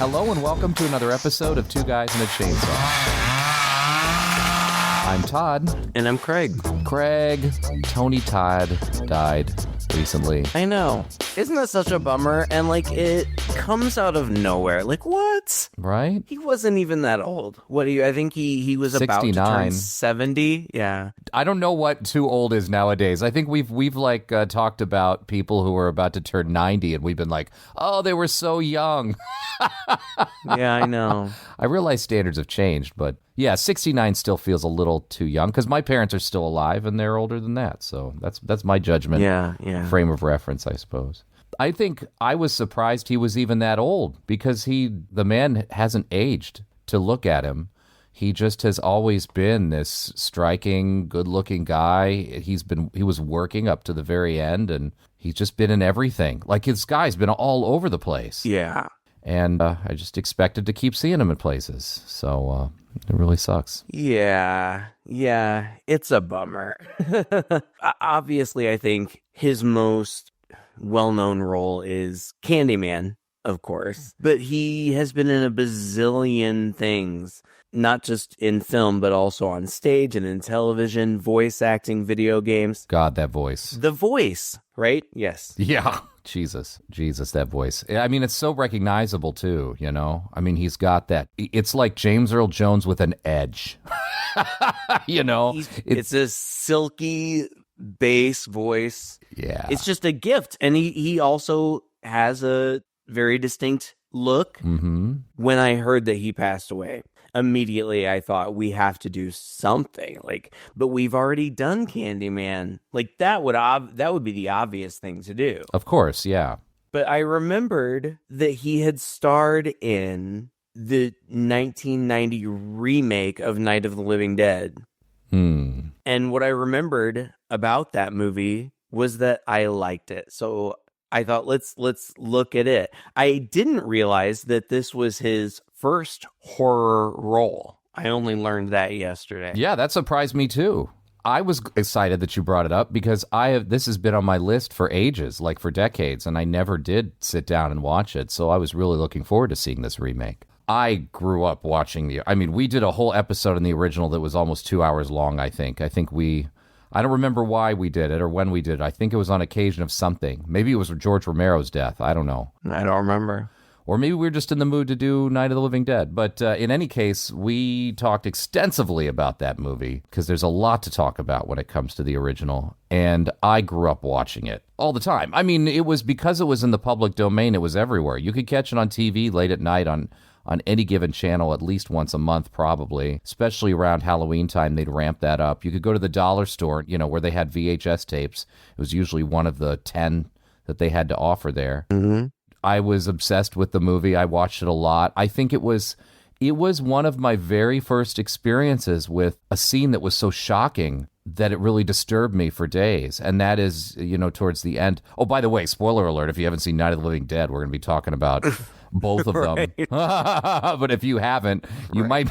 Hello and welcome to another episode of Two Guys and a Chainsaw. I'm Todd. And I'm Craig. Tony Todd died recently. I know. Isn't that such a bummer? And, it comes out of nowhere. What? Right? He wasn't even that old. I think he was 69. about to turn 70. Yeah. I don't know what too old is nowadays. I think we've talked about people who are about to turn 90 and we've been like, oh, they were so young. Yeah, I know. I realize standards have changed, but yeah, 69 still feels a little too young because my parents are still alive and they're older than that. So that's my judgment. Yeah. Frame of reference, I suppose. I think I was surprised he was even that old because the man hasn't aged to look at him. He just has always been this striking, good-looking guy. He was working up to the very end, and he's just been in everything. His guy's been all over the place. Yeah. And I just expected to keep seeing him in places. So it really sucks. Yeah. It's a bummer. Obviously, I think his most well-known role is Candyman, of course. But he has been in a bazillion things, not just in film, but also on stage and in television, voice acting, video games. God, that voice. The voice, right? Yes. Yeah. Jesus, that voice. I mean, it's so recognizable, too, you know? I mean, he's got that. It's like James Earl Jones with an edge, you know? It's a silky bass voice. Yeah. It's just a gift. And he also has a very distinct look. Mm-hmm. When I heard that he passed away, immediately I thought we have to do something. But we've already done Candyman. That would be the obvious thing to do. Of course, yeah. But I remembered that he had starred in the 1990 remake of Night of the Living Dead. And what I remembered about that movie was that I liked it. So I thought, let's look at it. I didn't realize that this was his first horror role. I only learned that yesterday. Yeah, that surprised me too. I was excited that you brought it up because this has been on my list for ages, for decades, and I never did sit down and watch it. So I was really looking forward to seeing this remake. I grew up watching we did a whole episode in the original that was almost 2 hours long, I think. I don't remember why we did it or when we did it. I think it was on occasion of something. Maybe it was George Romero's death. I don't know. I don't remember. Or maybe we were just in the mood to do Night of the Living Dead. But in any case, we talked extensively about that movie because there's a lot to talk about when it comes to the original. And I grew up watching it all the time. I mean, it was because it was in the public domain. It was everywhere. You could catch it on TV late at night on any given channel at least once a month, probably, especially around Halloween time. They'd ramp that up. You could go to the dollar store, where they had VHS tapes. It was usually one of the 10 that they had to offer there. Mm-hmm. I was obsessed with the movie. I watched it a lot. I think it was one of my very first experiences with a scene that was so shocking that it really disturbed me for days. And that is, towards the end. Oh, by the way, spoiler alert, if you haven't seen Night of the Living Dead, we're going to be talking about both of them. But if you haven't, you might,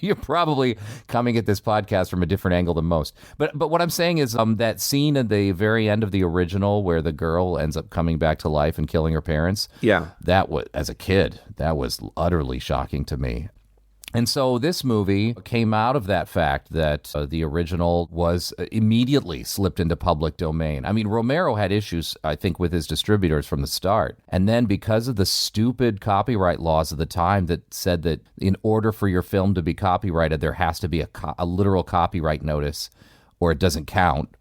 you're probably coming at this podcast from a different angle than most. But what I'm saying is that scene at the very end of the original where the girl ends up coming back to life and killing her parents. Yeah. That was, as a kid, that was utterly shocking to me. And so this movie came out of that fact that the original was immediately slipped into public domain. I mean, Romero had issues, I think, with his distributors from the start. And then because of the stupid copyright laws of the time that said that in order for your film to be copyrighted, there has to be a literal copyright notice or it doesn't count.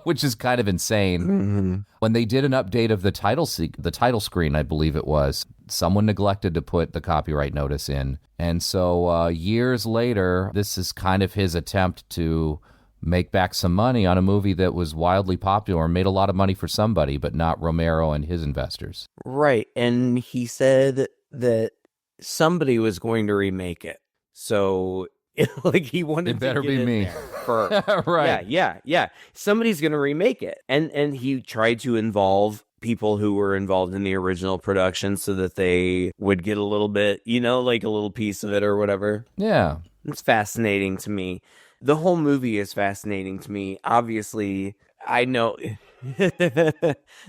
Which is kind of insane. Mm-hmm. When they did an update of the title screen, I believe it was, someone neglected to put the copyright notice in. And so years later, this is kind of his attempt to make back some money on a movie that was wildly popular and made a lot of money for somebody, but not Romero and his investors. Right. And he said that somebody was going to remake it. So he wanted it better to get be me. Right. Yeah. Somebody's going to remake it. And he tried to involve people who were involved in the original production so that they would get a little bit, a little piece of it or whatever. Yeah. It's fascinating to me. The whole movie is fascinating to me. Obviously, I know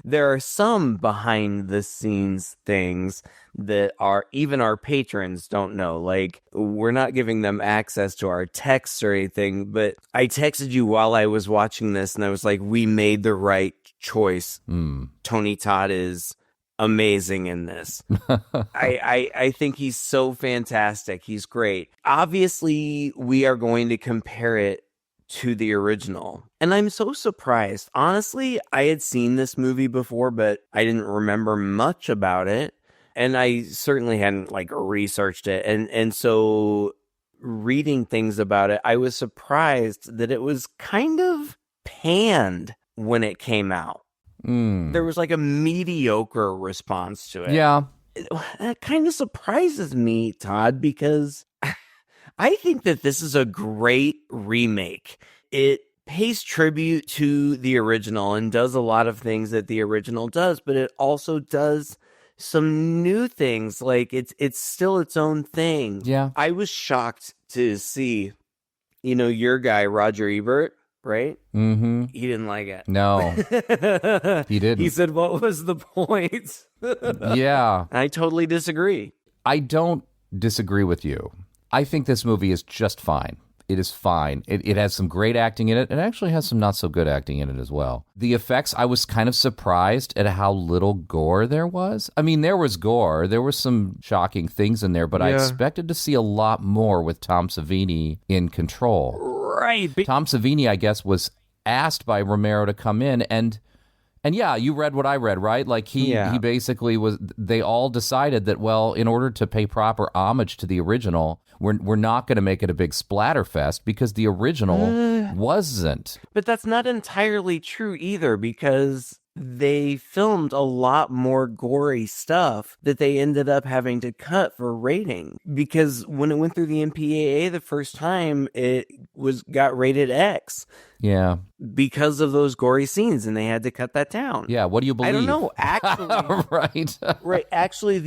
There are some behind the scenes things that are even our patrons don't know. Like, we're not giving them access to our texts or anything, but I texted you while I was watching this and I was like, we made the right choice. Tony Todd is amazing in this. I think he's so fantastic. He's great. Obviously, we are going to compare it to the original. And I'm so surprised. Honestly, I had seen this movie before, but I didn't remember much about it. And I certainly hadn't like researched it. And so reading things about it, I was surprised that it was kind of panned when it came out. There was like a mediocre response to it. Yeah. That kind of surprises me, Todd, because I think that this is a great remake. It pays tribute to the original and does a lot of things that the original does, but it also does some new things. Like it's still its own thing. Yeah. I was shocked to see, your guy, Roger Ebert, right? Mm-hmm. He didn't like it. No, he didn't. He said, what was the point? Yeah. I totally disagree. I don't disagree with you. I think this movie is just fine. It is fine. It has some great acting in it. It actually has some not so good acting in it as well. The effects, I was kind of surprised at how little gore there was. I mean, there was gore. There were some shocking things in there, but I expected to see a lot more with Tom Savini in control. Right. Tom Savini, I guess, was asked by Romero to come in and yeah, you read what I read, right? Like he basically was, they all decided that, well, in order to pay proper homage to the original, we're not going to make it a big splatter fest because the original wasn't. But that's not entirely true either, because they filmed a lot more gory stuff that they ended up having to cut for rating, because when it went through the MPAA the first time, it got rated X. Yeah. Because of those gory scenes, and they had to cut that down. Yeah, what do you believe? I don't know, actually. Right. Right. Actually,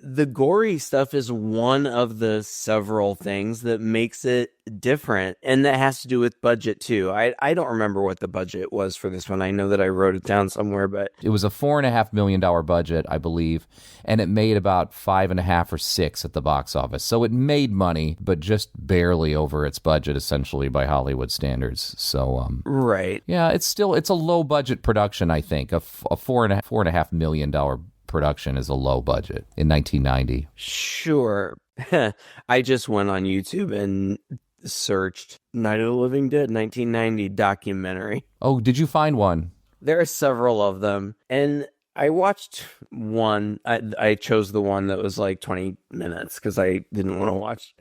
the gory stuff is one of the several things that makes it different, and that has to do with budget too. I don't remember what the budget was for this one. I know that I wrote it down somewhere, but it was a $4.5 million budget, I believe, and it made about 5.5 or 6 at the box office. So it made money, but just barely over its budget, essentially, by Hollywood standards. So right. Yeah, it's a low budget production. I think a $4.5 million production is a low budget in 1990. Sure. I just went on YouTube and searched Night of the Living Dead 1990 documentary. Oh, did you find one? There are several of them, and I watched one. I chose the one that was like 20 minutes because I didn't want to watch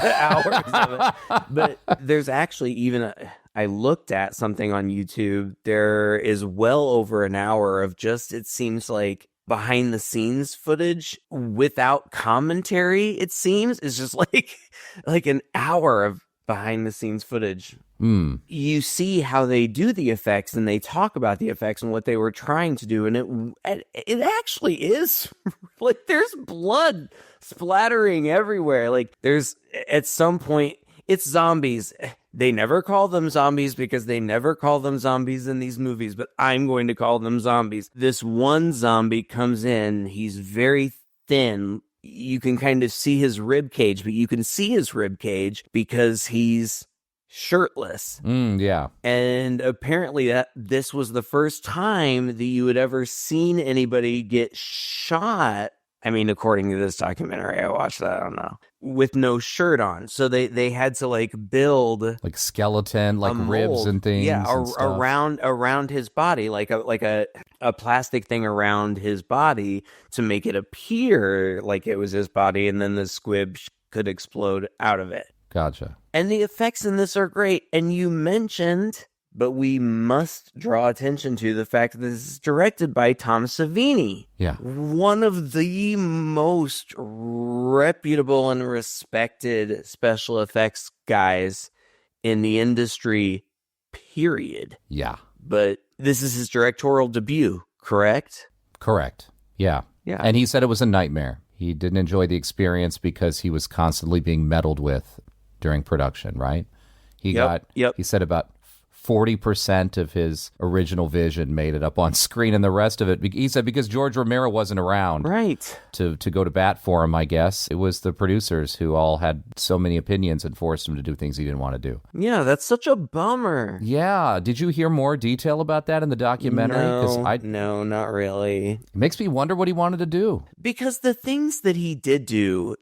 hours of it. But there's actually even I looked at something on YouTube. There is well over an hour of just, it seems like, behind the scenes footage without commentary. It seems is just like an hour of behind the scenes footage. You see how they do the effects, and they talk about the effects and what they were trying to do, and it actually is like there's blood splattering everywhere. Like there's, at some point, it's zombies. They never call them zombies because they never call them zombies in these movies, but I'm going to call them zombies. This one zombie comes in. He's very thin. You can kind of see his rib cage, but you can see his rib cage because he's shirtless. Yeah. And apparently this was the first time that you had ever seen anybody get shot. I mean, according to this documentary, I watched that, I don't know, with no shirt on. So they had to like build like skeleton, like ribs and things. Yeah, and stuff. around his body, like a plastic thing around his body to make it appear like it was his body, and then the squib could explode out of it. Gotcha. And the effects in this are great. And you mentioned, but we must draw attention to the fact that this is directed by Tom Savini. Yeah. One of the most reputable and respected special effects guys in the industry, period. Yeah. But this is his directorial debut, correct? Correct. Yeah. Yeah. And he said it was a nightmare. He didn't enjoy the experience because he was constantly being meddled with during production, right? He said about 40% of his original vision made it up on screen, and the rest of it, he said, because George Romero wasn't around to go to bat for him, I guess. It was the producers who all had so many opinions and forced him to do things he didn't want to do. Yeah, that's such a bummer. Yeah. Did you hear more detail about that in the documentary? No, not really. It makes me wonder what he wanted to do. Because the things that he did do,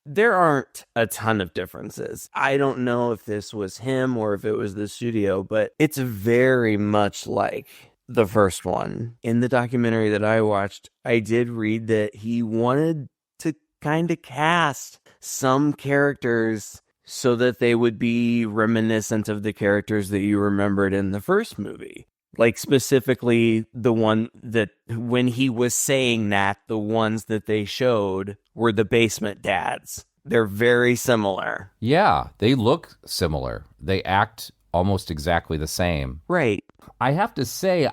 there aren't a ton of differences. I don't know if this was him or if it was the studio, but it's very much like the first one. In the documentary that I watched, I did read that he wanted to kind of cast some characters so that they would be reminiscent of the characters that you remembered in the first movie. Like specifically the one that when he was saying that, the ones that they showed were the basement dads. They're very similar. Yeah, they look similar. They act almost exactly the same. Right. I have to say,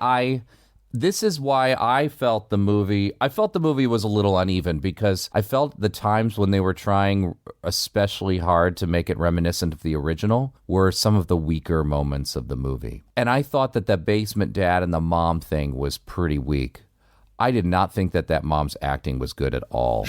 this is why I felt the movie was a little uneven, because I felt the times when they were trying especially hard to make it reminiscent of the original were some of the weaker moments of the movie. And I thought that basement dad and the mom thing was pretty weak. I did not think that mom's acting was good at all.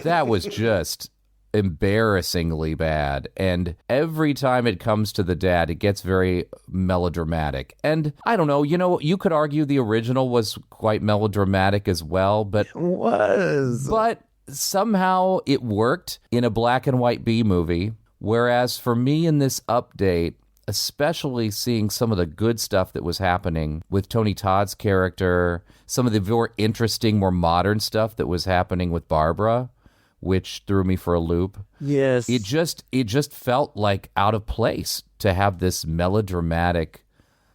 That was just embarrassingly bad, and every time it comes to the dad, it gets very melodramatic. And I don't know, you could argue the original was quite melodramatic as well, but somehow it worked in a black and white B movie, whereas for me in this update, especially seeing some of the good stuff that was happening with Tony Todd's character, some of the more interesting, more modern stuff that was happening with Barbara, which threw me for a loop. Yes. It just felt like out of place to have this melodramatic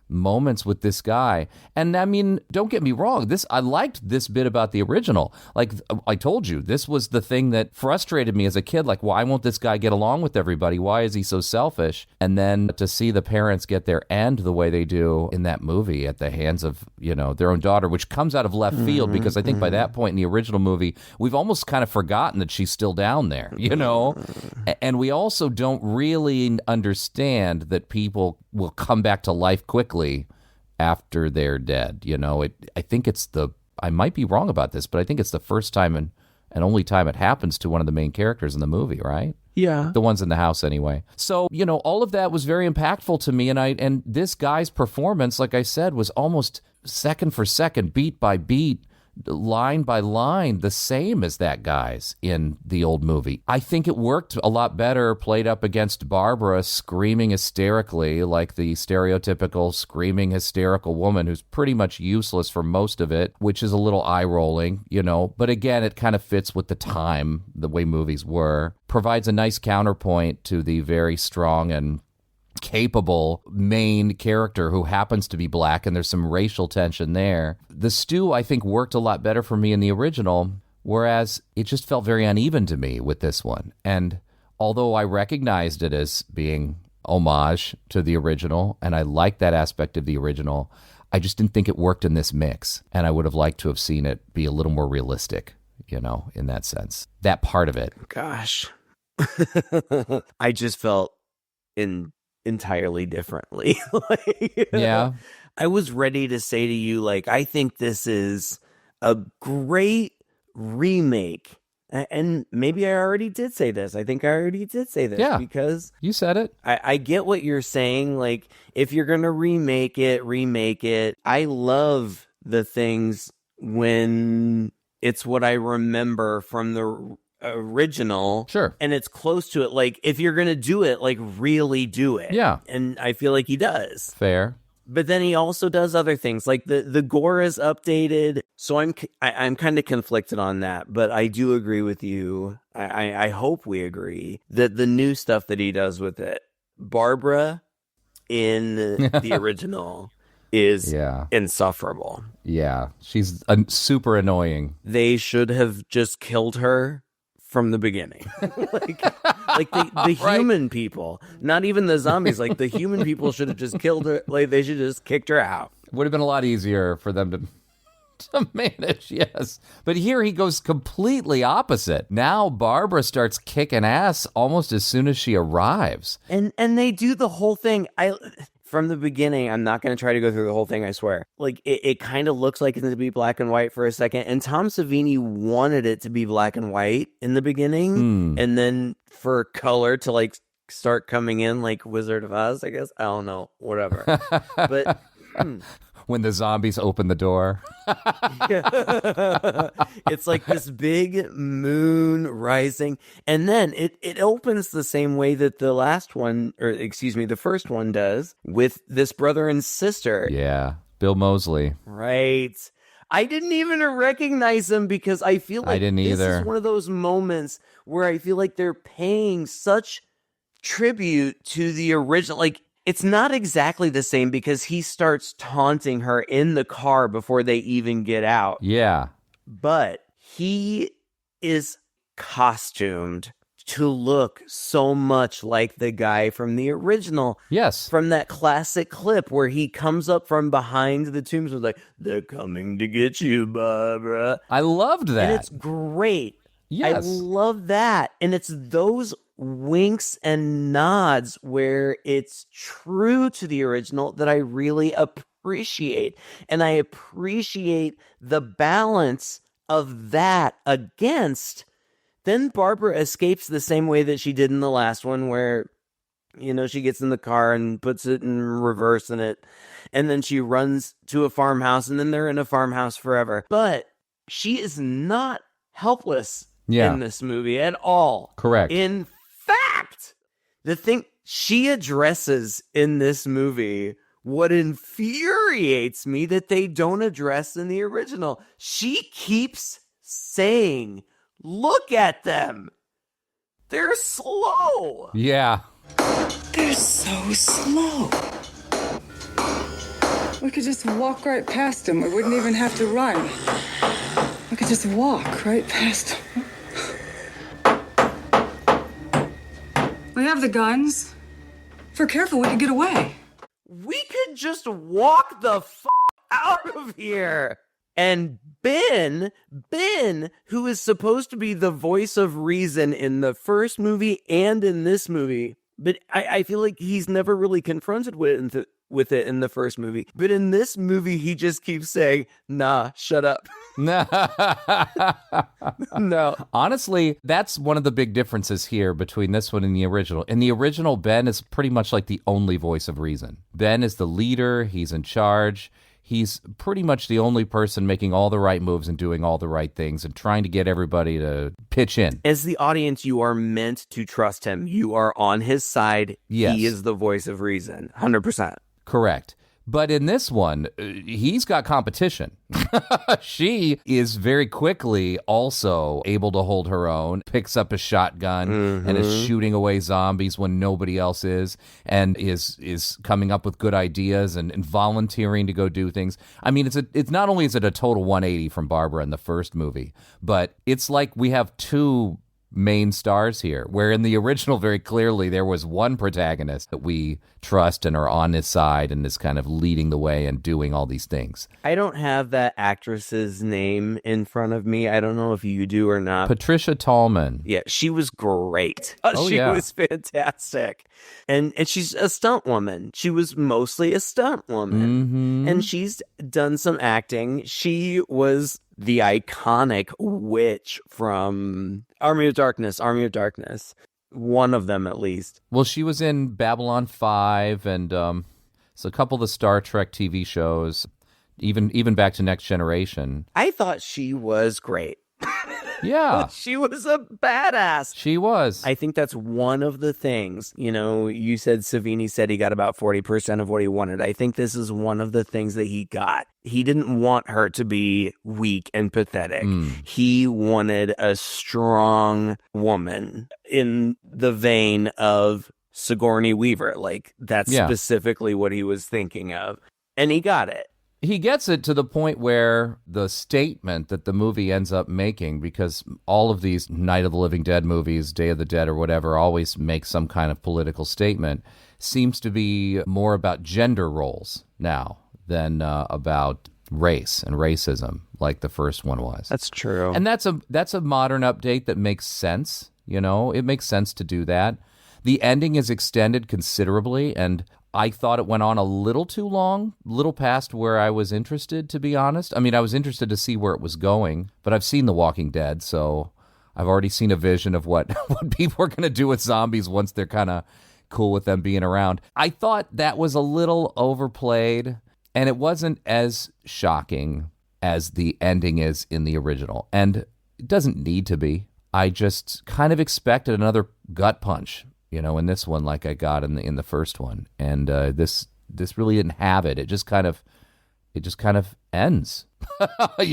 moments with this guy. And I mean, don't get me wrong, I liked this bit about the original. Like I told you, this was the thing that frustrated me as a kid. Like, why won't this guy get along with everybody? Why is he so selfish? And then to see the parents get their end the way they do in that movie at the hands of, their own daughter, which comes out of left field, because I think by that point in the original movie, we've almost kind of forgotten that she's still down there, And we also don't really understand that people will come back to life quickly after they're dead. I think I might be wrong about this, but I think it's the first time and only time it happens to one of the main characters in the movie, right? Yeah. The ones in the house anyway. So, all of that was very impactful to me. And this guy's performance, like I said, was almost second for second, beat by beat, line by line, the same as that guy's in the old movie. I think it worked a lot better played up against Barbara screaming hysterically, like the stereotypical screaming hysterical woman who's pretty much useless for most of it, which is a little eye-rolling, But again, it kind of fits with the time, the way movies were. Provides a nice counterpoint to the very strong and capable main character who happens to be black, and there's some racial tension there. The stew, I think, worked a lot better for me in the original, whereas it just felt very uneven to me with this one. And although I recognized it as being homage to the original, and I liked that aspect of the original, I just didn't think it worked in this mix, and I would have liked to have seen it be a little more realistic, in that sense. That part of it. Gosh. I just felt entirely differently. Yeah. I was ready to say to you, I think this is a great remake. And maybe I already did say this. I think I already did say this. Yeah, because you said it. I get what you're saying. If you're going to remake it. I love the things when it's what I remember from the original. Sure. And it's close to it. If you're gonna do it, really do it. Yeah. And I feel like he does. Fair. But then he also does other things, the gore is updated. So I'm kind of conflicted on that, but I do agree with you. I hope we agree that the new stuff that he does with it, Barbara in the original is insufferable. Yeah, she's super annoying. They should have just killed her from the beginning. the human people, not even the zombies, the human people should have just killed her. They should have just kicked her out. Would have been a lot easier for them to manage, yes. But here he goes completely opposite. Now Barbara starts kicking ass almost as soon as she arrives. And they do the whole thing. from the beginning, I'm not going to try to go through the whole thing, I swear. Like, it kind of looks like it's going to be black and white for a second. And Tom Savini wanted it to be black and white in the beginning. And then for color to, like, start coming in like Wizard of Oz, I guess. I don't know. Whatever. But... when the zombies open the door. It's like this big moon rising. And then it opens the same way that the the first one does, with this brother and sister. Yeah, Bill Moseley. Right. I didn't even recognize them because I feel like I didn't either. This is one of those moments where I feel like they're paying such tribute to the original. Like, it's not exactly the same because he starts taunting her in the car before they even get out. Yeah. But he is costumed to look so much like the guy from the original. Yes. From that classic clip where he comes up from behind the tombstones like, "They're coming to get you, Barbara." I loved that. And it's great. Yes. I love that. And it's those winks and nods where it's true to the original that I really appreciate. And I appreciate the balance of that against then Barbara escapes the same way that she did in the last one, where, you know, she gets in the car and puts it in reverse in it, and then she runs to a farmhouse, and then they're in a farmhouse forever. But she is not helpless in this movie at all. Correct. In fact, the thing she addresses in this movie, what infuriates me that they don't address in the original, she keeps saying, "Look at them. They're slow." Yeah. They're so slow. We could just walk right past them. We wouldn't even have to run. We could just walk right past them. We have the guns. If we're careful, we could get away. We could just walk the out of here. And Ben, who is supposed to be the voice of reason in the first movie and in this movie, but I feel like he's never really confronted with it in the first movie. But in this movie, he just keeps saying, "Nah, shut up." No. Honestly, that's one of the big differences here between this one and the original. In the original, Ben is pretty much like the only voice of reason. Ben is the leader. He's in charge. He's pretty much the only person making all the right moves and doing all the right things and trying to get everybody to pitch in. As the audience, you are meant to trust him. You are on his side. Yes. He is the voice of reason. 100%. Correct. But in this one, he's got competition. She is very quickly also able to hold her own, picks up a shotgun and is shooting away zombies when nobody else is, and is coming up with good ideas and volunteering to go do things. I mean, it's not only is it a total 180 from Barbara in the first movie, but it's like we have two main stars here, where in the original very clearly there was one protagonist that we trust and are on his side and is kind of leading the way and doing all these things. I don't have that actress's name in front of me. I don't know if you do or not. Patricia Tallman. Yeah, she was great. She yeah. was fantastic. And she's a stunt woman. She was mostly a stunt woman. And she's done some acting. She was the iconic witch from Army of Darkness. One of them, at least. Well, she was in Babylon 5 and so a couple of the Star Trek TV shows, even back to Next Generation. I thought she was great. Yeah. She was a badass. She was. I think that's one of the things, you know, you said Savini said he got about 40% of what he wanted. I think this is one of the things that he got. He didn't want her to be weak and pathetic. He wanted a strong woman in the vein of Sigourney Weaver. Like, that's specifically what he was thinking of. And he got it. He gets it to the point where the statement that the movie ends up making, because all of these Night of the Living Dead movies, Day of the Dead or whatever, always make some kind of political statement, seems to be more about gender roles now than about race and racism like the first one was. That's true. And that's a modern update that makes sense. You know, it makes sense to do that. The ending is extended considerably, and I thought it went on a little too long, little past where I was interested, to be honest. I mean, I was interested to see where it was going, but I've seen The Walking Dead, so I've already seen a vision of what people are going to do with zombies once they're kind of cool with them being around. I thought that was a little overplayed, and it wasn't as shocking as the ending is in the original. And it doesn't need to be. I just kind of expected another gut punch, in this one, like I got in the first one. And this really didn't have it. It just kind of ends. I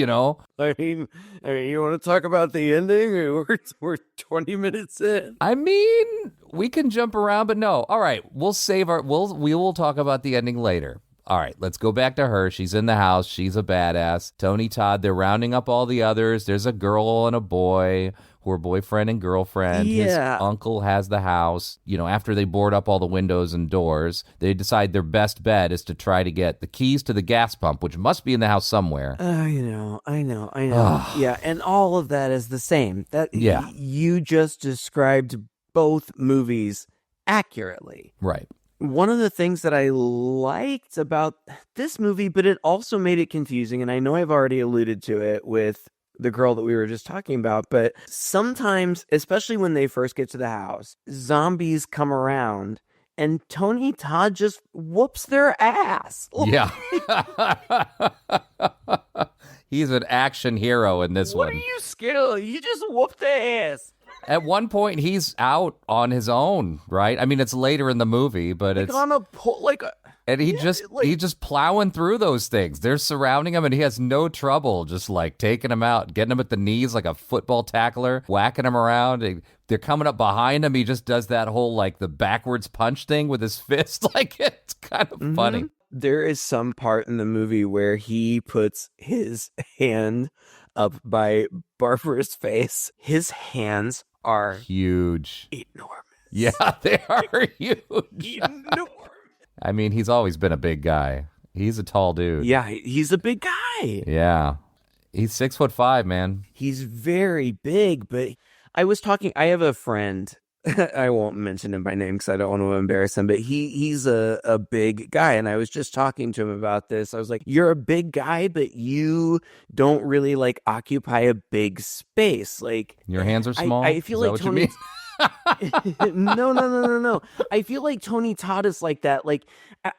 mean, you want to talk about the ending? We're 20 minutes in. I mean, we can jump around, but no. All right, we will talk about the ending later. All right, let's go back to her. She's in the house. She's a badass. Tony Todd, they're rounding up all the others. There's a girl and a boy who are boyfriend and girlfriend. Yeah. His uncle has the house. After they board up all the windows and doors, they decide their best bet is to try to get the keys to the gas pump, which must be in the house somewhere. I know. Yeah, and all of that is the same. Yeah. You just described both movies accurately. Right. One of the things that I liked about this movie, but it also made it confusing, and I know I've already alluded to it with the girl that we were just talking about, but sometimes, especially when they first get to the house, zombies come around and Tony Todd just whoops their ass. Yeah. He's an action hero in this one. What are you scared? You just whooped their ass. At one point, he's out on his own, right? I mean, it's later in the movie, but it's on a pole, and he's just plowing through those things. They're surrounding him, and he has no trouble just like taking him out, getting him at the knees like a football tackler, whacking him around. They're coming up behind him. He just does that whole like the backwards punch thing with his fist. Like it's kind of funny. There is some part in the movie where he puts his hand up by Barbara's face. His hands are huge, enormous. Yeah, they are huge. Enormous. I mean, he's always been a big guy. He's a tall dude. Yeah, he's a big guy. Yeah, he's 6'5", man. He's very big, but I have a friend. I won't mention him by name because I don't want to embarrass him, but he's a big guy. And I was just talking to him about this. I was like, you're a big guy, but you don't really like occupy a big space. Like your hands are small. I feel like Tony. No. I feel like Tony Todd is like that. Like,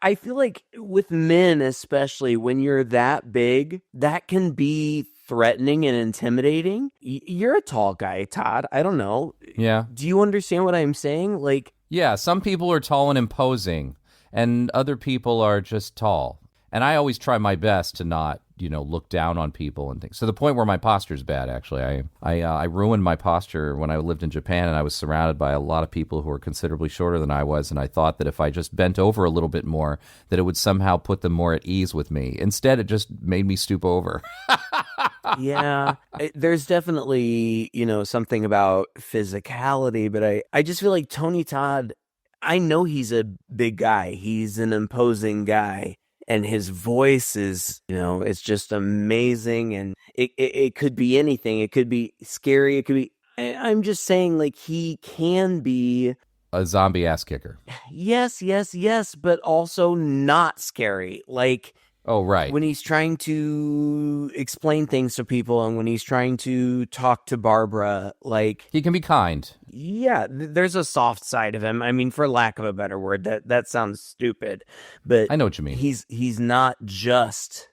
I feel like with men, especially when you're that big, that can be threatening and intimidating. You're a tall guy, Todd. I don't know. Yeah. Do you understand what I'm saying? Like, yeah, some people are tall and imposing, and other people are just tall. And I always try my best to not, look down on people and things. To the point where my posture's bad, actually. I ruined my posture when I lived in Japan, and I was surrounded by a lot of people who were considerably shorter than I was, and I thought that if I just bent over a little bit more, that it would somehow put them more at ease with me. Instead, it just made me stoop over. Yeah, there's definitely, something about physicality, but I just feel like Tony Todd, I know he's a big guy. He's an imposing guy. And his voice is, it's just amazing. And it could be anything. It could be scary. It could be, I'm just saying, like, he can be a zombie ass kicker. Yes. But also not scary. Like, oh, right. When he's trying to explain things to people and when he's trying to talk to Barbara, like, he can be kind. Yeah, there's a soft side of him. I mean, for lack of a better word, that sounds stupid, but I know what you mean. He's not just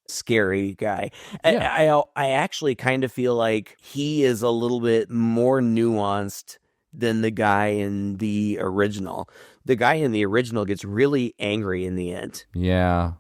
scary guy. Yeah. I actually kind of feel like he is a little bit more nuanced than the guy in the original. The guy in the original gets really angry in the end. Yeah.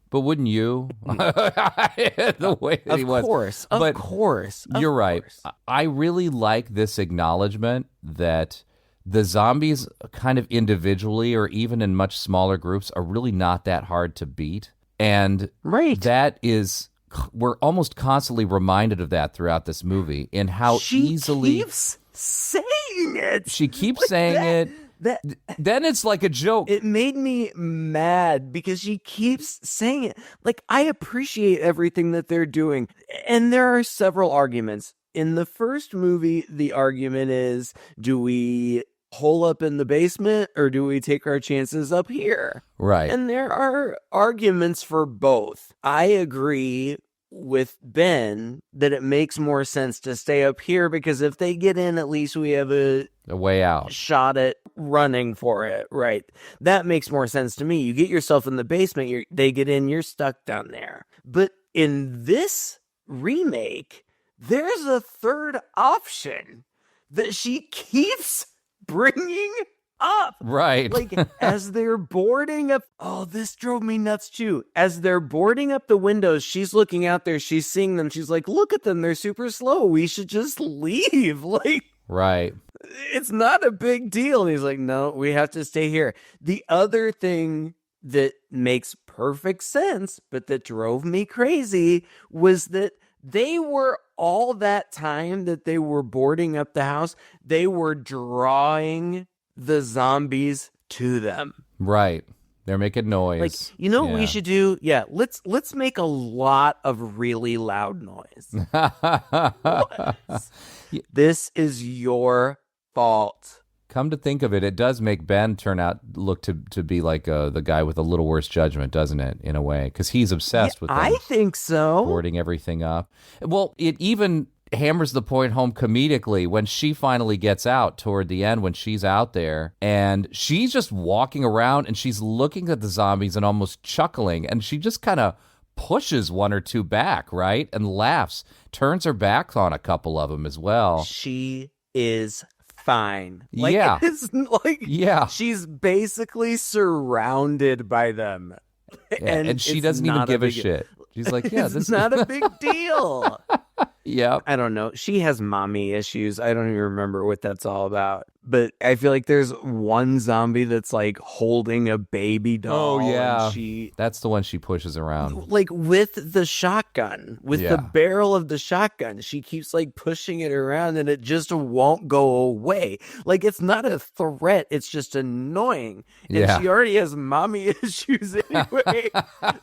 But wouldn't you? The way that he was. Of course. You're right. I really like this acknowledgement that the zombies kind of individually or even in much smaller groups are really not that hard to beat. And that is, we're almost constantly reminded of that throughout this movie in how easily... She keeps saying it. She keeps saying it. Then it's like a joke. It made me mad because she keeps saying it. Like, I appreciate everything that they're doing. And there are several arguments. In the first movie, the argument is, do we hole up in the basement or do we take our chances up here? Right. And there are arguments for both. I agree with Ben that it makes more sense to stay up here because if they get in, at least we have a way out shot at running for it. Right. That makes more sense to me. You get yourself in the basement, they get in, you're stuck down there. But in this remake, there's a third option that she keeps bringing up. Right. Like, as they're boarding up, oh, this drove me nuts too. As they're boarding up the windows, she's looking out there, she's seeing them, she's like, look at them, they're super slow, we should just leave. Like, right. It's not a big deal. And he's like, no, we have to stay here. The other thing that makes perfect sense, but that drove me crazy, was that they were, all that time that they were boarding up the house, they were drawing the zombies to them. Right. They're making noise. Like, you know what we should do? Yeah, let's make a lot of really loud noise. This is your fault. Come to think of it, it does make Ben look to be like the guy with a little worse judgment, doesn't it, in a way? Because he's obsessed with them. I think so. Boarding everything up. Well, it even hammers the point home comedically when she finally gets out toward the end, when she's out there and she's just walking around and she's looking at the zombies and almost chuckling, and she just kind of pushes one or two back, right? And laughs, turns her back on a couple of them as well. She is fine. Like, yeah. It's like, yeah. She's basically surrounded by them. Yeah, and she doesn't even give a shit. She's like, yeah, this is not a big deal. Yeah. I don't know. She has mommy issues. I don't even remember what that's all about. But I feel like there's one zombie that's like holding a baby doll. Oh, yeah. And that's the one she pushes around. Like with the shotgun, with the barrel of the shotgun. She keeps like pushing it around and it just won't go away. Like, it's not a threat. It's just annoying. And she already has mommy issues anyway.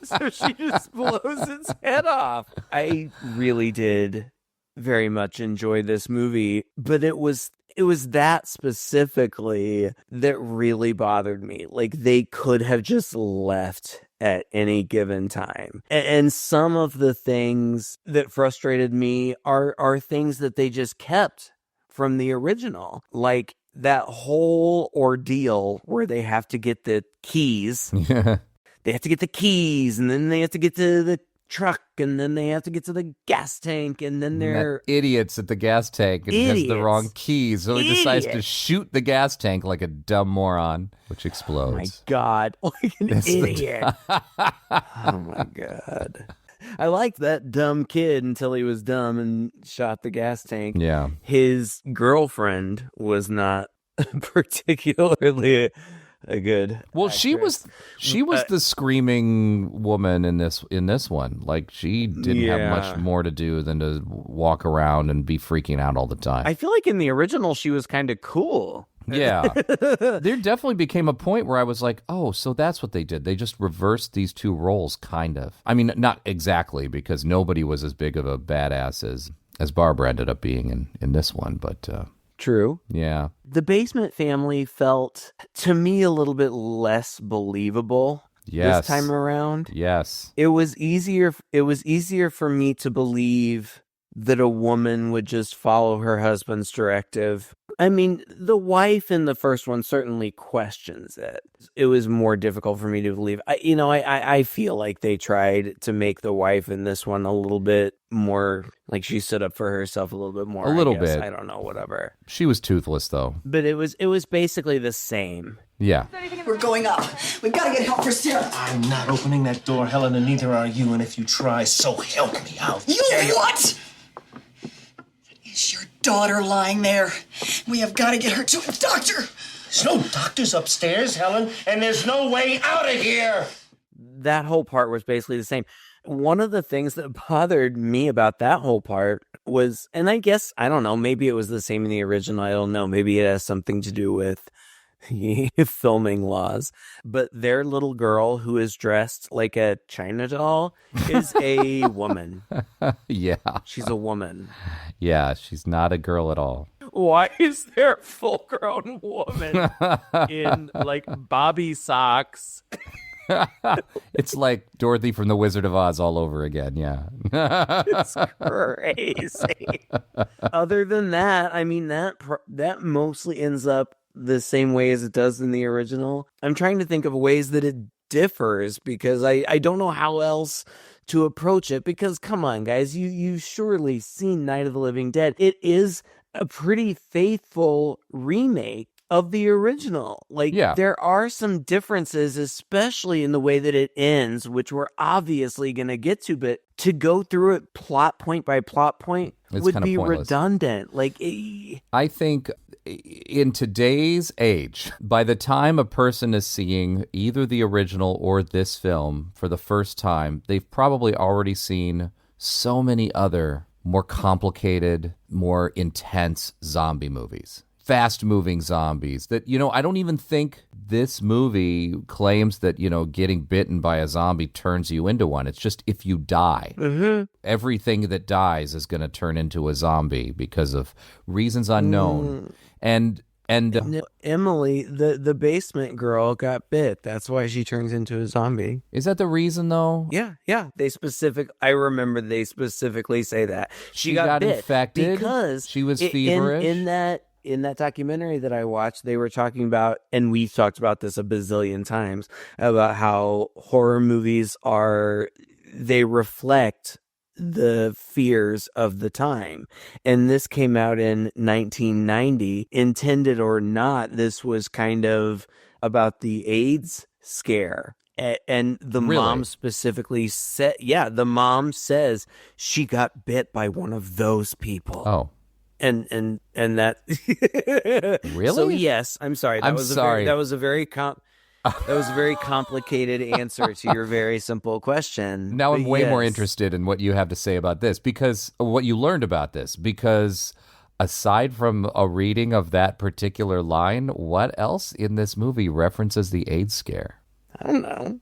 So she just blows its head off. I really did very much enjoy this movie, but it was that specifically that really bothered me. Like, they could have just left at any given time. And some of the things that frustrated me are things that they just kept from the original. Like that whole ordeal where they have to get the keys. They have to get the keys, and then they have to get to the truck, and then they have to get to the gas tank, and then they're idiots at the gas tank and has the wrong keys, so he decides to shoot the gas tank like a dumb moron, which explodes. Oh my god, like an idiot. Oh my god. I liked that dumb kid until he was dumb and shot the gas tank. Yeah. His girlfriend was not particularly a good actress. she was the screaming woman in this one. Like, she didn't have much more to do than to walk around and be freaking out all the time. I feel like in the original she was kind of cool. Yeah. There definitely became a point where I was like, oh, so that's what they did. They just reversed these two roles, kind of. I mean, not exactly, because nobody was as big of a badass as Barbara ended up being in this one, but True. Yeah. The basement family felt, to me, a little bit less believable this time around. Yes. It was easier for me to believe that a woman would just follow her husband's directive. I mean, the wife in the first one certainly questions it. It was more difficult for me to believe. I feel like they tried to make the wife in this one a little bit more, like she stood up for herself a little bit more. A little bit. I don't know, whatever. She was toothless, though. But it was basically the same. Yeah. We're going up. We've got to get help for Sarah. I'm not opening that door, Helen, and neither are you. And if you try, so help me out. You what? Is your daughter lying there? We have got to get her to a doctor. There's no doctors upstairs, Helen, and there's no way out of here. That whole part was basically the same. One of the things that bothered me about that whole part was, and I guess, I don't know, maybe it was the same in the original. I don't know. Maybe it has something to do with filming laws, but their little girl who is dressed like a China doll is a woman. Yeah. She's a woman. Yeah, she's not a girl at all. Why is there a full-grown woman in like bobby socks? It's like Dorothy from The Wizard of Oz all over again. Yeah. It's crazy. Other than that, I mean, that mostly ends up the same way as it does in the original. I'm trying to think of ways that it differs because I don't know how else to approach it, because come on, guys, you've surely seen Night of the Living Dead. It is a pretty faithful remake of the original. Like, there are some differences, especially in the way that it ends, which we're obviously going to get to, but to go through it plot point by plot point would be redundant. Like, I think in today's age, by the time a person is seeing either the original or this film for the first time, they've probably already seen so many other more complicated, more intense zombie movies. Fast-moving zombies that, I don't even think this movie claims that, getting bitten by a zombie turns you into one. It's just if you die. Mm-hmm. Everything that dies is going to turn into a zombie because of reasons unknown. And Emily, the basement girl, got bit. That's why she turns into a zombie. Is that the reason, though? Yeah. I remember they specifically say that. She got bit infected because she was feverish. In that documentary that I watched, they were talking about, and we've talked about this a bazillion times, about how horror movies they reflect the fears of the time. And this came out in 1990. Intended or not, this was kind of about the AIDS scare. And the mom specifically said, the mom says she got bit by one of those people. Oh. And that really? So yes, I'm sorry. That was a very complicated answer to your very simple question. Now I'm way more interested in what you have to say about this, because what you learned about this, because aside from a reading of that particular line, what else in this movie references the AIDS scare? I don't know.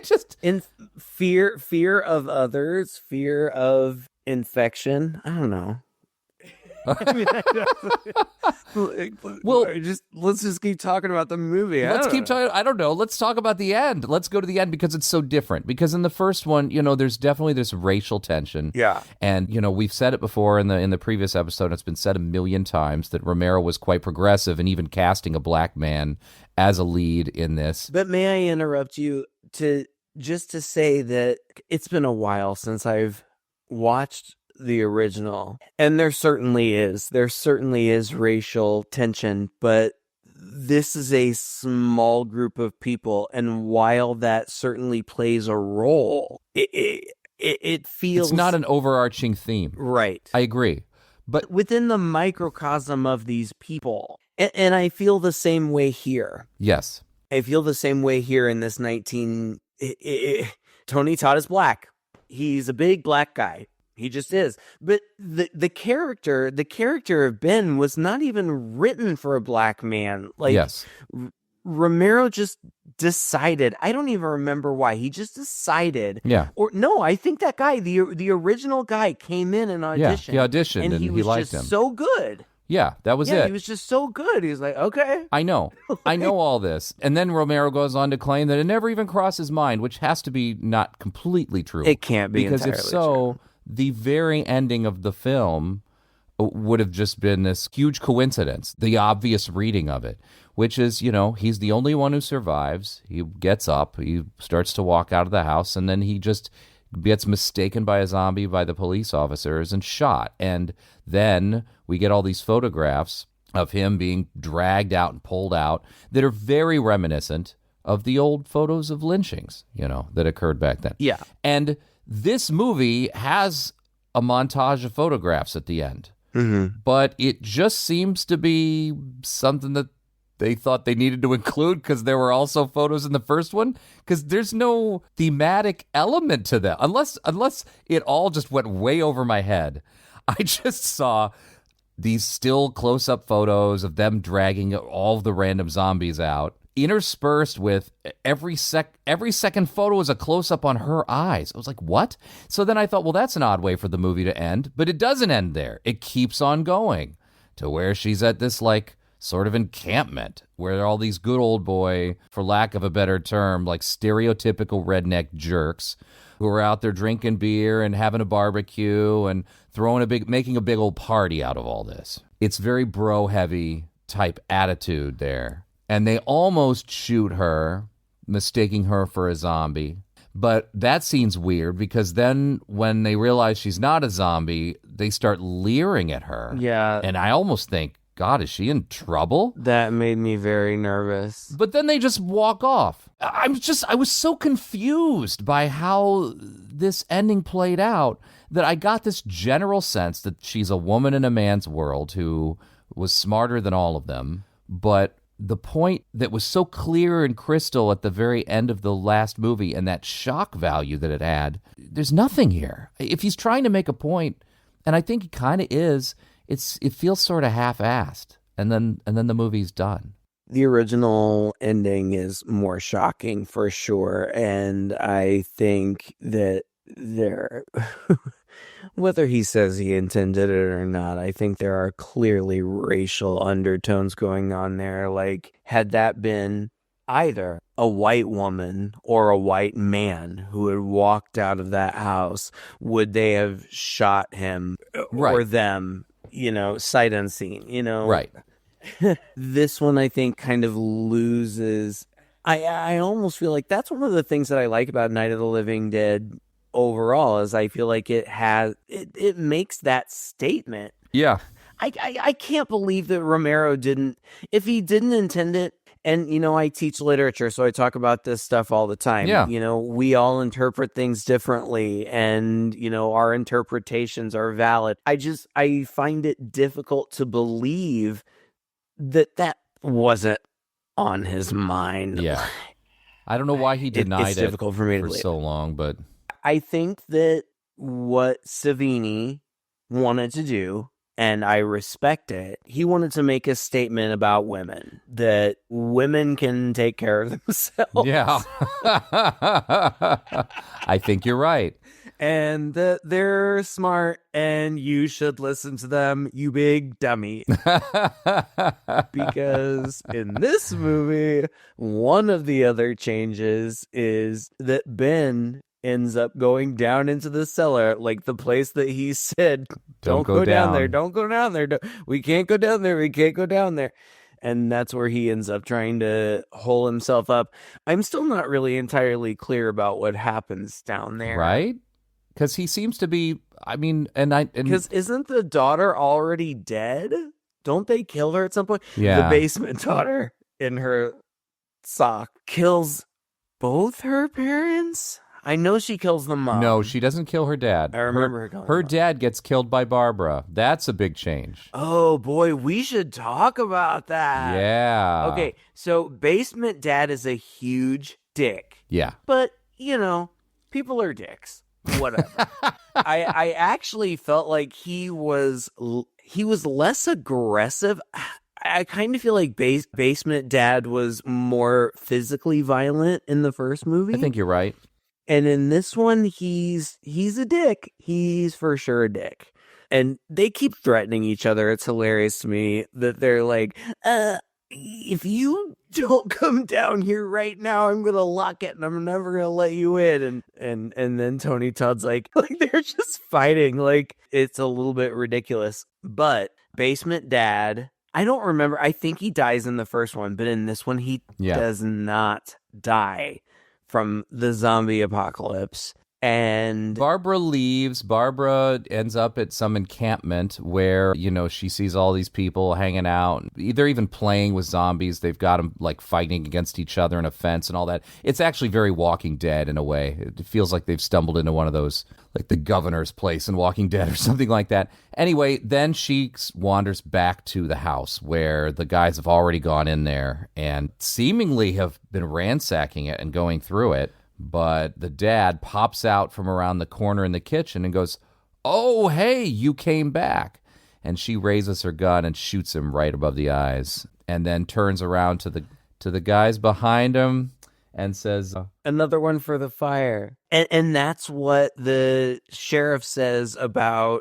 Just in fear of others, fear of infection. I don't know. Let's just keep talking about the movie. Let's keep talking. I don't know. Let's talk about the end. Let's go to the end because it's so different. Because in the first one, there's definitely this racial tension. Yeah. And, we've said it before in the previous episode. It's been said a million times that Romero was quite progressive in even casting a black man as a lead in this. But may I interrupt you to say that it's been a while since I've watched the original, and there certainly is racial tension, but this is a small group of people, and while that certainly plays a role, it feels it's not an overarching theme, right? I agree, but within the microcosm of these people, and I feel the same way here. Yes, I feel the same way here in this Tony Todd is black. He's a big black guy. He just is. But the character of Ben was not even written for a black man. Like, yes. Romero just decided. I don't even remember why. He just decided. Yeah. Or no, I think that guy, the original guy, came in and auditioned. Yeah, he auditioned and he liked him. So good. Yeah, that was it. He was just so good. He was like, okay. I know all this. And then Romero goes on to claim that it never even crossed his mind, which has to be not completely true. It can't be because entirely if so, true. The very ending of the film would have just been this huge coincidence, the obvious reading of it, which is, he's the only one who survives. He gets up, he starts to walk out of the house, and then he just gets mistaken by a zombie by the police officers and shot. And then we get all these photographs of him being dragged out and pulled out that are very reminiscent of the old photos of lynchings, that occurred back then. Yeah. And this movie has a montage of photographs at the end, but it just seems to be something that they thought they needed to include because there were also photos in the first one, because there's no thematic element to that, unless it all just went way over my head. I just saw these still close-up photos of them dragging all of the random zombies out, interspersed with every second photo is a close-up on her eyes. I was like, what? So then I thought, well, that's an odd way for the movie to end, but it doesn't end there. It keeps on going to where she's at this like sort of encampment where all these good old boy, for lack of a better term, like stereotypical redneck jerks who are out there drinking beer and having a barbecue and making a big old party out of all this. It's very bro heavy type attitude there. And they almost shoot her, mistaking her for a zombie. But that scene's weird because then when they realize she's not a zombie, they start leering at her. Yeah. And I almost think, God, is she in trouble? That made me very nervous. But then they just walk off. I was so confused by how this ending played out that I got this general sense that she's a woman in a man's world who was smarter than all of them. But the point that was so clear and crystal at the very end of the last movie and that shock value that it had, there's nothing here. If he's trying to make a point, and I think he kind of is, it feels sort of half-assed, and then the movie's done. The original ending is more shocking for sure, and I think that whether he says he intended it or not, I think there are clearly racial undertones going on there. Like, had that been either a white woman or a white man who had walked out of that house, would they have shot him or them? Sight unseen, Right. This one, I think, kind of loses. I almost feel like that's one of the things that I like about Night of the Living Dead overall, is I feel like it makes that statement. Yeah. I can't believe that Romero if he didn't intend it. And, I teach literature, so I talk about this stuff all the time. Yeah. We all interpret things differently, and, our interpretations are valid. I find it difficult to believe that wasn't on his mind. Yeah. I don't know why he denied it's difficult for me to believe so long, but I think that what Savini wanted to do, and I respect it, he wanted to make a statement about women, that women can take care of themselves. Yeah. I think you're right. And that they're smart and you should listen to them, you big dummy. Because in this movie, one of the other changes is that Ben ends up going down into the cellar, like the place that he said, don't go down there, don't go down there. We can't go down there. We can't go down there. And that's where he ends up trying to hole himself up. I'm still not really entirely clear about what happens down there. Right? Because he seems to be, because isn't the daughter already dead? Don't they kill her at some point? Yeah. The basement daughter in her sock kills both her parents? I know she kills the mom. No, she doesn't kill her dad. I remember her killing her her mom. dad gets killed by Barbara. That's a big change. Oh, boy, we should talk about that. Yeah. Okay, so basement dad is a huge dick. Yeah. But, people are dicks. Whatever. I actually felt like he was less aggressive. I kind of feel like basement dad was more physically violent in the first movie. I think you're right. And in this one, he's a dick. He's for sure a dick. And they keep threatening each other. It's hilarious to me that they're like, if you don't come down here right now, I'm gonna lock it and I'm never gonna let you in. And then Tony Todd's like they're just fighting. Like, it's a little bit ridiculous. But basement dad, I don't remember. I think he dies in the first one, but in this one he does not die from the zombie apocalypse. And Barbara leaves. Barbara ends up at some encampment where, she sees all these people hanging out. They're even playing with zombies. They've got them like fighting against each other in a fence and all that. It's actually very Walking Dead in a way. It feels like they've stumbled into one of those, like the governor's place in Walking Dead or something like that. Anyway, then she wanders back to the house where the guys have already gone in there and seemingly have been ransacking it and going through it. But the dad pops out from around the corner in the kitchen and goes, "Oh, hey, you came back." And she raises her gun and shoots him right above the eyes, and then turns around to the guys behind him and says, another one for the fire. And that's what the sheriff says about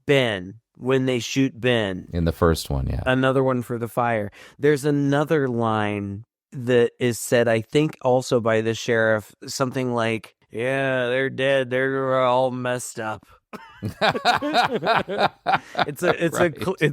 Ben. when they shoot Ben. In the first one, yeah. Another one for the fire. There's another line that is said, I think, also by the sheriff, something like, "Yeah, they're dead. They're all messed up." It's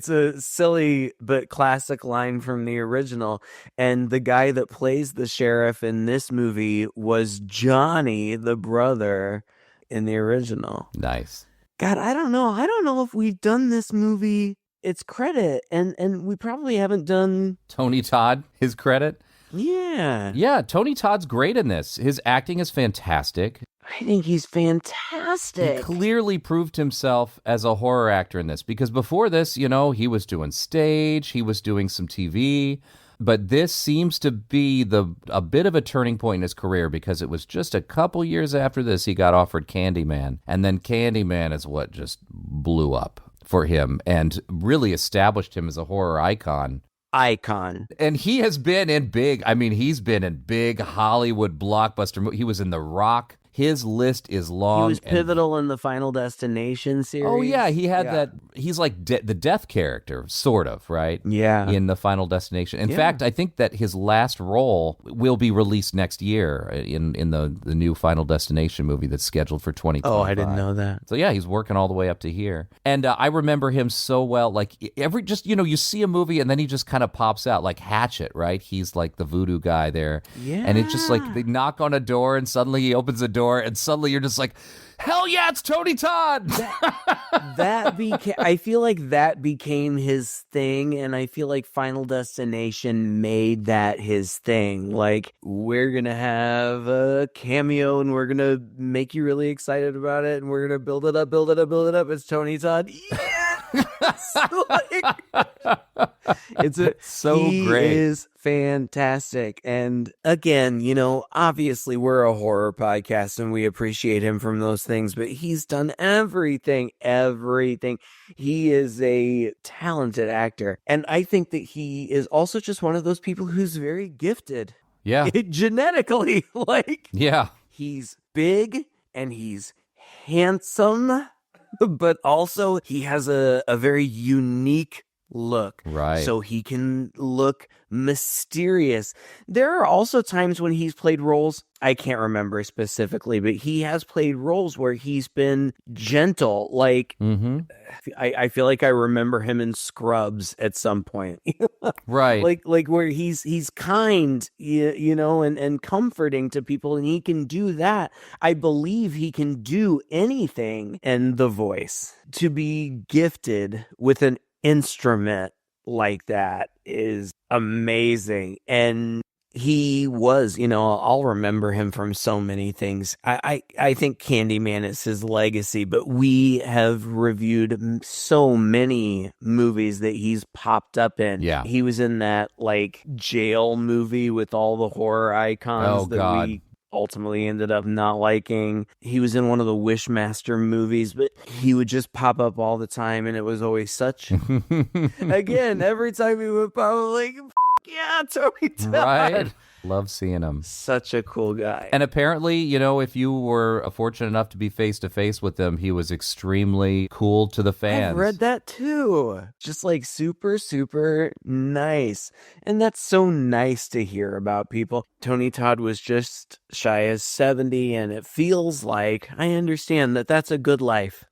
a silly but classic line from the original, and the guy that plays the sheriff in this movie was Johnny, the brother, in the original. Nice. God, I don't know if we've done this movie its credit, and we probably haven't done Tony Todd, his credit. Yeah. Yeah, Tony Todd's great in this. His acting is fantastic. I think he's fantastic. He clearly proved himself as a horror actor in this, because before this, he was doing stage, he was doing some TV, but this seems to be a bit of a turning point in his career, because it was just a couple years after this he got offered Candyman, and then Candyman is what just blew up for him and really established him as a horror icon. And he has been in big Hollywood blockbuster movies. He was in The Rock. His list is long. He was pivotal in the Final Destination series. Oh, yeah. He had that. He's like the death character, sort of, right? Yeah. In the Final Destination. In fact, I think that his last role will be released next year in the new Final Destination movie that's scheduled for 2025. Oh, I didn't know that. So, yeah, he's working all the way up to here. And I remember him so well. Like, you see a movie and then he just kind of pops out, like Hatchet, right? He's like the voodoo guy there. Yeah. And it's just like they knock on a door and suddenly he opens the door and suddenly you're just like, hell yeah, it's Tony Todd. I feel like that became his thing, and I feel like Final Destination made that his thing. Like, we're gonna have a cameo and we're gonna make you really excited about it, and we're gonna build it up. It's Tony Todd. It's so great. He is fantastic. And again, obviously we're a horror podcast and we appreciate him from those things, but he's done everything. He is a talented actor. And I think that he is also just one of those people who's very gifted. Yeah. Genetically. Yeah. He's big and he's handsome, but also he has a very unique look. Right. So he can look mysterious. There are also times when he's played roles, I can't remember specifically, but he has played roles where he's been gentle. Like, I feel like I remember him in Scrubs at some point. Right. Like where he's kind, and comforting to people, and he can do that. I believe he can do anything. And the voice, to be gifted with an instrument like that is amazing. And he was, I'll remember him from so many things. I think Candyman is his legacy, but we have reviewed so many movies that he's popped up in. Yeah. He was in that jail movie with all the horror icons we ultimately ended up not liking. He was in one of the Wishmaster movies, but he would just pop up all the time, and it was always such again, every time he would pop up, like, yeah, Tony Todd. Right. Love seeing him. Such a cool guy. And apparently, if you were fortunate enough to be face to face with him, he was extremely cool to the fans. I've read that too. Just super, super nice. And that's so nice to hear about people. Tony Todd was just shy of 70, and it feels like, I understand that's a good life.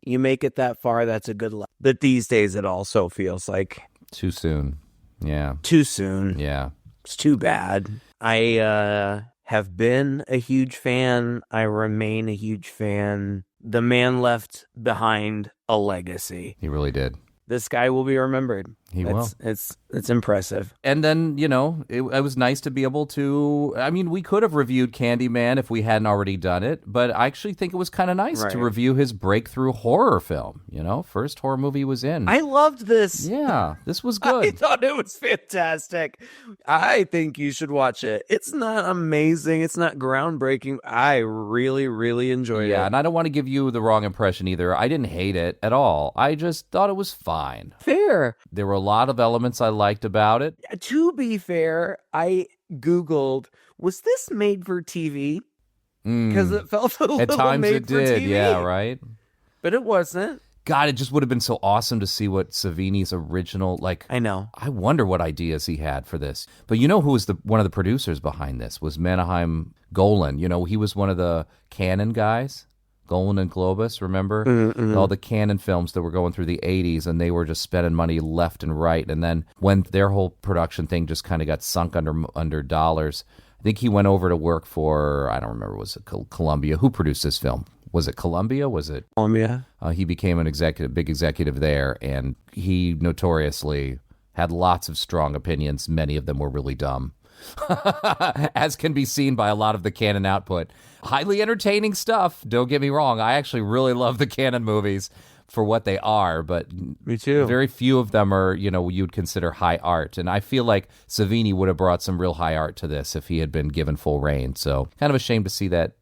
You make it that far, that's a good life. But these days it also feels like too soon. Yeah. Too soon. Yeah. It's too bad. I have been a huge fan. I remain a huge fan. The man left behind a legacy. He really did. This guy will be remembered. He will. It's impressive. And then, it was nice to be able to, we could have reviewed Candyman if we hadn't already done it, but I actually think it was kind of nice to review his breakthrough horror film, first horror movie he was in. I loved this. Yeah, this was good. I thought it was fantastic. I think you should watch it. It's not amazing. It's not groundbreaking. I really, really enjoyed it. Yeah, and I don't want to give you the wrong impression either. I didn't hate it at all. I just thought it was fine. Fair. There were a lot of elements I liked about it. To be fair, I Googled, was this made for TV? Because it felt a little at times made it for did, TV. yeah, right? But it wasn't. God, it just would have been so awesome to see what Savini's original, like... I know. I wonder what ideas he had for this. But you know who was one of the producers behind this? Was Menahem Golan. You know, he was one of the Cannon guys. Golan and Globus, remember? Mm-hmm. All the Cannon films that were going through the 80s, and they were just spending money left and right. And then when their whole production thing just kind of got sunk under dollars, I think he went over to work for, I don't remember, was it Columbia? Who produced this film? Was it Columbia? Was it Columbia? He became an big executive there, and he notoriously had lots of strong opinions. Many of them were really dumb, as can be seen by a lot of the Cannon output. Highly entertaining stuff. Don't get me wrong. I actually really love the Cannon movies for what they are, but me too. Very few of them are, you know, you'd consider high art. And I feel like Savini would have brought some real high art to this if he had been given full reign. So kind of a shame to see that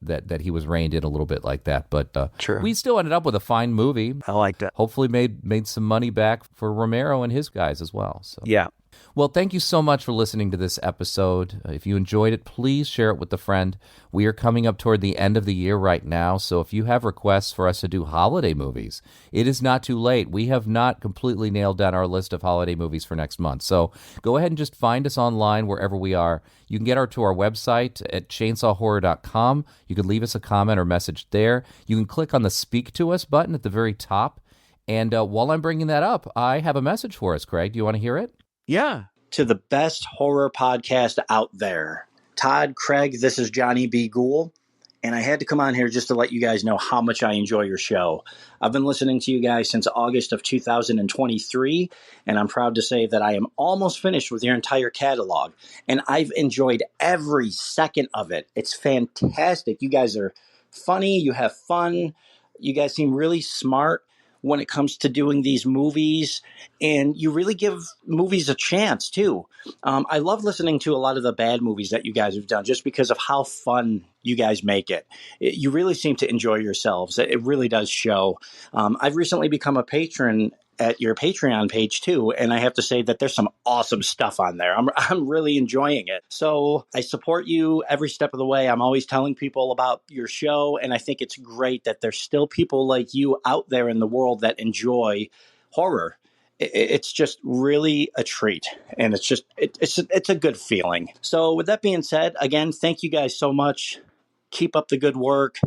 he was reined in a little bit like that. But we still ended up with a fine movie. I liked it. Hopefully made some money back for Romero and his guys as well. So yeah. Well, thank you so much for listening to this episode. If you enjoyed it, please share it with a friend. We are coming up toward the end of the year right now, so if you have requests for us to do holiday movies, it is not too late. We have not completely nailed down our list of holiday movies for next month, so go ahead and just find us online wherever we are. You can get to our website at chainsawhorror.com. You can leave us a comment or message there. You can click on the Speak to Us button at the very top. And while I'm bringing that up, I have a message for us, Craig. Do you want to hear it? Yeah. To the best horror podcast out there. Todd, Craig, this is Johnny B. Ghoul, and I had to come on here just to let you guys know how much I enjoy your show. I've been listening to you guys since August of 2023, and I'm proud to say that I am almost finished with your entire catalog, and I've enjoyed every second of it. It's fantastic. You guys are funny. You have fun. You guys seem really smart when it comes to doing these movies, and you really give movies a chance too. I love listening to a lot of the bad movies that you guys have done just because of how fun you guys make it. You really seem to enjoy yourselves. It really does show. I've recently become a patron at your Patreon page too, and I have to say that there's some awesome stuff on there. I'm really enjoying it. So I support you every step of the way. I'm always telling people about your show, and I think it's great that there's still people like you out there in the world that enjoy horror. It's just really a treat, and it's a good feeling. So with that being said, again, thank you guys so much. Keep up the good work,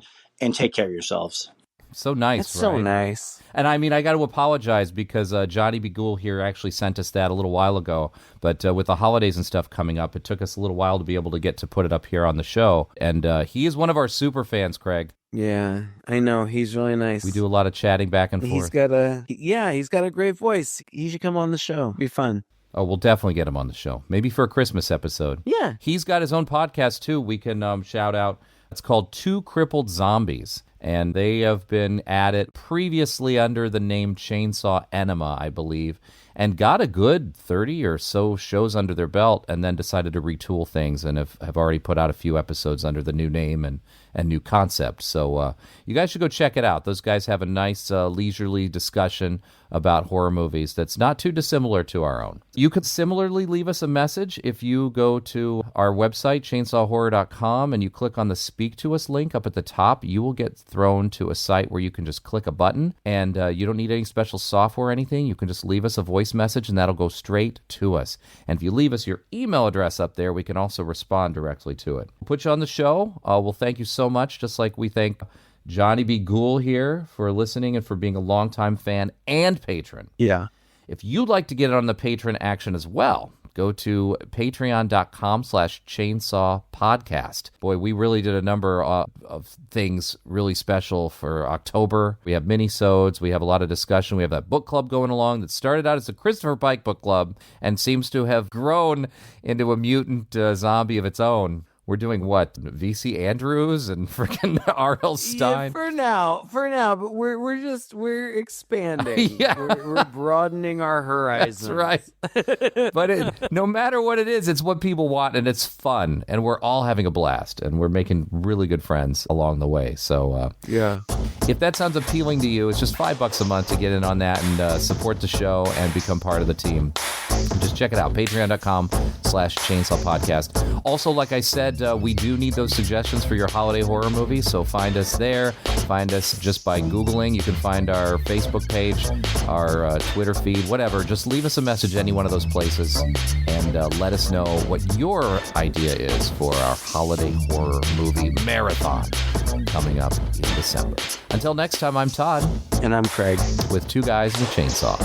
and take care of yourselves. So nice, That's right? So nice. And I mean, I got to apologize because Johnny B. Ghoul here actually sent us that a little while ago. But with the holidays and stuff coming up, it took us a little while to be able to put it up here on the show. And he is one of our super fans, Craig. Yeah, I know. He's really nice. We do a lot of chatting back and forth. He's got a great voice. He should come on the show. It'd be fun. Oh, we'll definitely get him on the show. Maybe for a Christmas episode. Yeah. He's got his own podcast, too. We can shout out. It's called Two Crippled Zombies. And they have been at it previously under the name Chainsaw Enema, I believe, and got a good 30 or so shows under their belt and then decided to retool things and have already put out a few episodes under the new name and new concept. So you guys should go check it out. Those guys have a nice leisurely discussion about horror movies that's not too dissimilar to our own. You could similarly leave us a message if you go to our website, chainsawhorror.com, and you click on the Speak to Us link up at the top. You will get thrown to a site where you can just click a button, and you don't need any special software or anything. You can just leave us a voice message, and that'll go straight to us. And if you leave us your email address up there, we can also respond directly to it. We'll put you on the show. We'll thank you so much, just like we thank Johnny B. Ghoul here for listening and for being a longtime fan and patron. Yeah. If you'd like to get on the patron action as well, go to patreon.com/chainsaw podcast. Boy, we really did a number of things really special for October. We have mini-sodes. We have a lot of discussion. We have that book club going along that started out as a Christopher Pike book club and seems to have grown into a mutant zombie of its own. We're doing what? V.C. Andrews and freaking R.L. Stein? Yeah, for now, but we're expanding. Yeah. We're broadening our horizons. That's right. But no matter what it is, it's what people want, and it's fun, and we're all having a blast, and we're making really good friends along the way. So, yeah. If that sounds appealing to you, it's just $5 a month to get in on that and support the show and become part of the team. Just check it out, patreon.com/chainsaw podcast. Also, like I said, we do need those suggestions for your holiday horror movies, so find us there. Find us just by Googling. You can find our Facebook page, our Twitter feed, whatever. Just leave us a message any one of those places and let us know what your idea is for our holiday horror movie marathon coming up in December. Until next time, I'm Todd. And I'm Craig. With Two Guys and a Chainsaw.